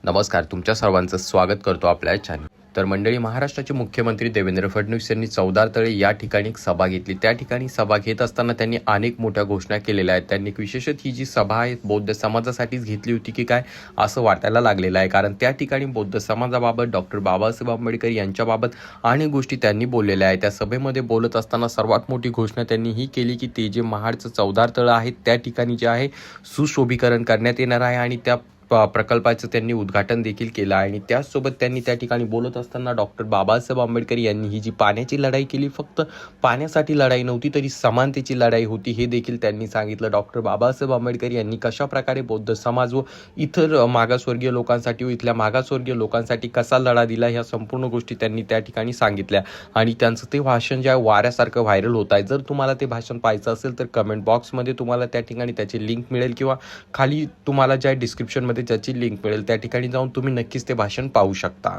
नमस्कार, तुमच्या सर्वांचं स्वागत करतो आपल्या चॅनल. तर मंडळी, महाराष्ट्राचे मुख्यमंत्री देवेंद्र फडणवीस यांनी चौदार तळे या ठिकाणी एक सभा घेतली. त्या ठिकाणी सभा घेत असताना त्यांनी अनेक मोठ्या घोषणा केलेल्या आहेत. त्यांनी विशेषतः ही जी सभा आहे बौद्ध समाजासाठीच घेतली होती की काय असं वाटायला लागलेलं आहे, कारण त्या ठिकाणी बौद्ध समाजाबाबत, डॉक्टर बाबासाहेब आंबेडकर यांच्याबाबत अनेक गोष्टी त्यांनी बोललेल्या आहेत. त्या सभेमध्ये बोलत असताना सर्वात मोठी घोषणा त्यांनी ही केली की ते जे महाडचं चौदार तळं आहे त्या ठिकाणी जे आहे सुशोभीकरण करण्यात येणार आहे आणि त्या प्रकल्पाचं त्यांनी उद्घाटन देखील केलं आहे. आणि त्याचसोबत त्यांनी त्या ठिकाणी बोलत असताना डॉक्टर बाबासाहेब आंबेडकर यांनी ही जी पाण्याची लढाई केली, फक्त पाण्यासाठी लढाई नव्हती तरी समानतेची लढाई होती, हे देखील त्यांनी सांगितलं. डॉक्टर बाबासाहेब आंबेडकर यांनी कशा प्रकारे बौद्ध समाज व इतर मागासवर्गीय लोकांसाठी व इथल्या मागासवर्गीय लोकांसाठी कसा लढा दिला, ह्या संपूर्ण गोष्टी त्यांनी त्या ठिकाणी सांगितल्या. आणि त्यांचं ते भाषण जे आहे वाऱ्यासारखं व्हायरल होत आहे. जर तुम्हाला ते भाषण पाहायचं असेल तर कमेंट बॉक्समध्ये तुम्हाला त्या ठिकाणी त्याची लिंक मिळेल किंवा खाली तुम्हाला ज्या डिस्क्रिप्शनमध्ये ज्याची लिंक मिळेल त्या ठिकाणी जाऊन तुम्ही नक्कीच ते भाषण पाहू शकता.